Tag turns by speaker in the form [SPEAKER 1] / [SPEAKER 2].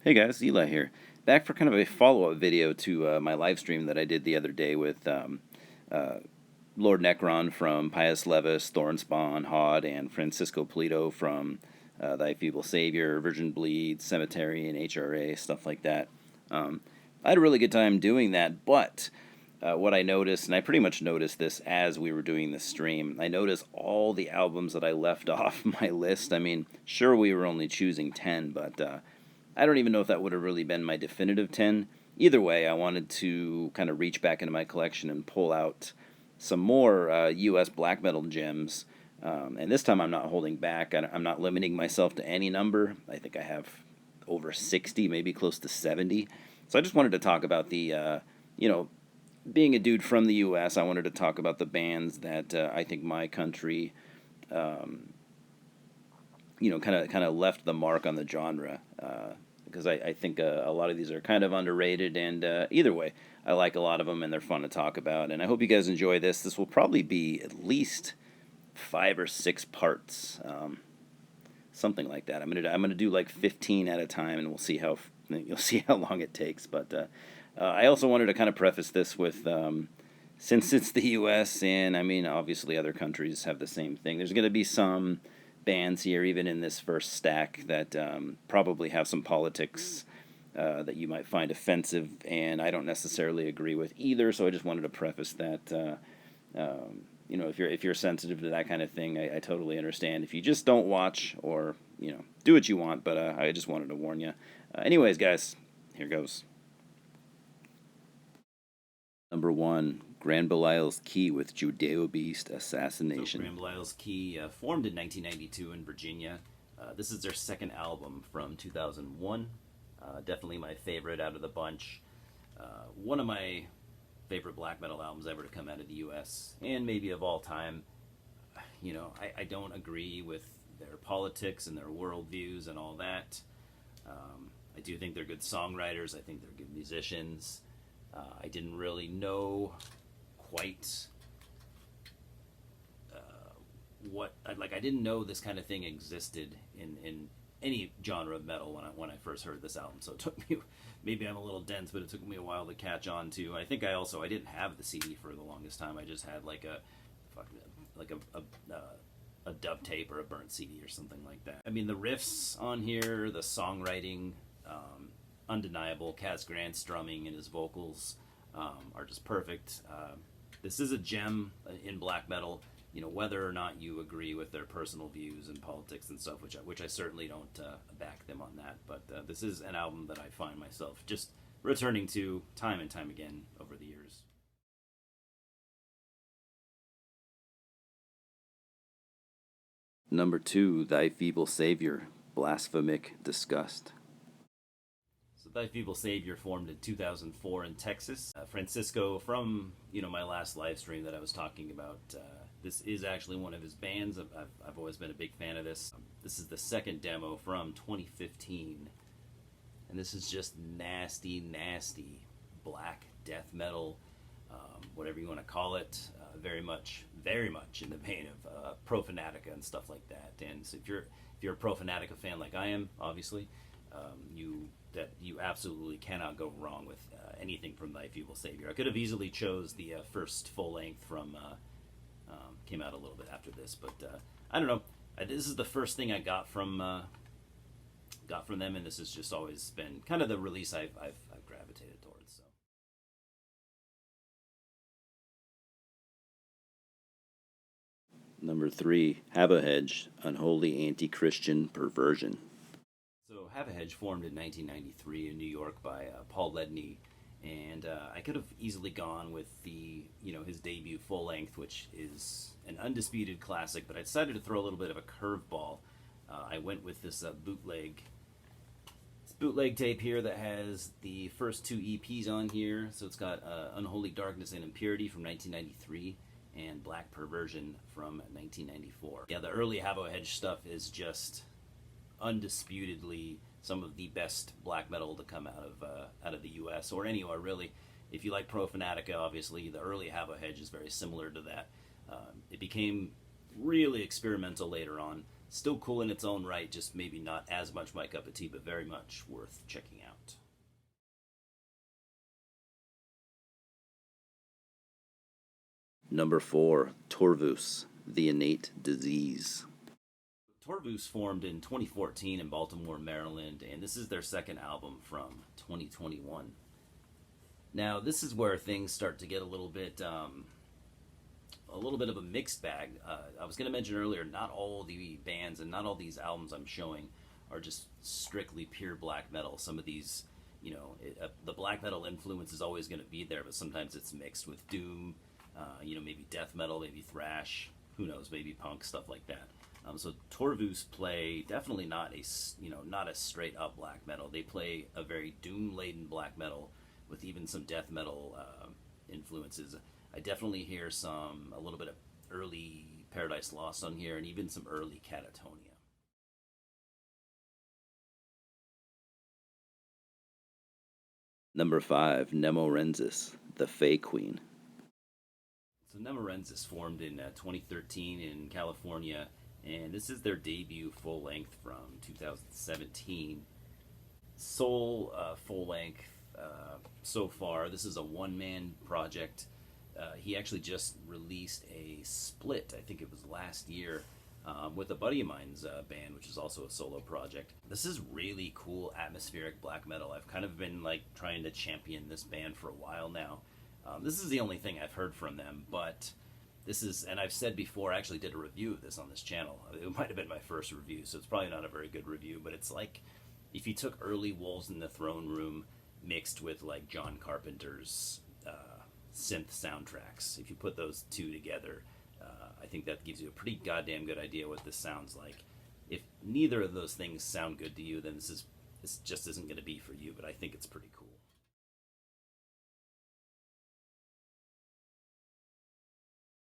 [SPEAKER 1] Hey guys, Eli here. Back for kind of a follow-up video to my live stream that I did the other day with uh, Lord Necron from Pius Levis, Thornspawn, Hod, and Francisco Polito from Thy Feeble Savior, Virgin Bleed, Cemetery, and HRA, stuff like that. I had a really good time doing that, but what I noticed, and I pretty much noticed this as we were doing the stream, I noticed all the albums that I left off my list. I mean, sure, we were only choosing 10, but I don't even know if that would have really been my definitive 10. Either way, I wanted to kind of reach back into my collection and pull out some more U.S. black metal gems. And this time I'm not holding back. I'm not limiting myself to any number. I think I have over 60, maybe close to 70. So I just wanted to talk about the, being a dude from the U.S., I wanted to talk about the bands that I think my country, kind of left the mark on the genre. Because I think a lot of these are kind of underrated, and either way, I like a lot of them, and they're fun to talk about. And I hope you guys enjoy this. This will probably be at least 5 or 6 parts, something like that. I'm gonna do like 15 at a time, and you'll see how long it takes. But I also wanted to kind of preface this with, since it's the U.S. and I mean obviously other countries have the same thing. There's gonna be some bands here, even in this first stack, that probably have some politics that you might find offensive, and I don't necessarily agree with either. So I just wanted to preface that. If you're sensitive to that kind of thing, I totally understand. If you just don't watch, or do what you want, but I just wanted to warn you. Anyways, guys, here goes. Number 1, Grand Belial's Key with Judeo Beast Assassination.
[SPEAKER 2] So Grand Belial's Key formed in 1992 in Virginia. This is their second album from 2001. Definitely my favorite out of the bunch. One of my favorite black metal albums ever to come out of the U.S. and maybe of all time. I don't agree with their politics and their worldviews and all that. I do think they're good songwriters. I think they're good musicians. I didn't really know quite I didn't know this kind of thing existed in any genre of metal when I first heard this album. So it took me, maybe I'm a little dense, but it took me a while to catch on to. I think I didn't have the CD for the longest time. I just had like a dub tape or a burnt CD or something like that. I mean, the riffs on here, the songwriting, undeniable. Kaz Grant's drumming and his vocals are just perfect. This is a gem in black metal. Whether or not you agree with their personal views and politics and stuff, which I certainly don't back them on that. But this is an album that I find myself just returning to time and time again over the years.
[SPEAKER 1] Number 2, Thy Feeble Savior, Blasphemic Disgust.
[SPEAKER 2] Thy Feeble Savior formed in 2004 in Texas. Francisco, from my last live stream that I was talking about, this is actually one of his bands. I've always been a big fan of this. This is the second demo from 2015, and this is just nasty black death metal, whatever you want to call it. Very much in the vein of Profanatica and stuff like that. And so if you're a Profanatica fan like I am, obviously, you absolutely cannot go wrong with anything from Thy Feeble Savior. I could have easily chose the first full length from came out a little bit after this, but I don't know. This is the first thing I got from them, and this has just always been kind of the release I've gravitated towards. So.
[SPEAKER 1] Number 3, Have a Hedge, Unholy Anti-Christian Perversion.
[SPEAKER 2] So Have a Hedge formed in 1993 in New York by Paul Ledney, and I could have easily gone with his debut full length, which is an undisputed classic, but I decided to throw a little bit of a curveball. I went with this bootleg tape here that has the first 2 EPs on here. So it's got Unholy Darkness and Impurity from 1993 and Black Perversion from 1994. Yeah, the early Have a Hedge stuff is just undisputedly some of the best black metal to come out of the U.S. or anywhere really. If you like Profanatica, obviously the early Have a Hedge is very similar to that. It became really experimental later on. Still cool in its own right, just maybe not as much my cup of tea, but very much worth checking out.
[SPEAKER 1] Number 4, Torvus, The Innate Disease.
[SPEAKER 2] Torvus formed in 2014 in Baltimore, Maryland, and this is their second album from 2021. Now, this is where things start to get a little bit of a mixed bag. I was going to mention earlier, not all the bands and not all these albums I'm showing are just strictly pure black metal. Some of these, the black metal influence is always going to be there, but sometimes it's mixed with doom, maybe death metal, maybe thrash, who knows, maybe punk, stuff like that. So Torvus play definitely not a straight up black metal. They play a very doom laden black metal with even some death metal influences. I definitely hear a little bit of early Paradise Lost on here, and even some early Catatonia.
[SPEAKER 1] Number 5, Nemorensis, The Fey Queen.
[SPEAKER 2] So Nemorensis formed in 2013 in California, and this is their debut full length from 2017. Sole full length so far. This is a one-man project. He actually just released a split, I think it was last year, with a buddy of mine's band, which is also a solo project. This is really cool atmospheric black metal. I've kind of been trying to champion this band for a while now. This is the only thing I've heard from them, but this is, and I've said before, I actually did a review of this on this channel. It might have been my first review, so it's probably not a very good review, but it's like if you took early Wolves in the Throne Room mixed with John Carpenter's synth soundtracks. If you put those two together, I think that gives you a pretty goddamn good idea what this sounds like. If neither of those things sound good to you, then this just isn't going to be for you, but I think it's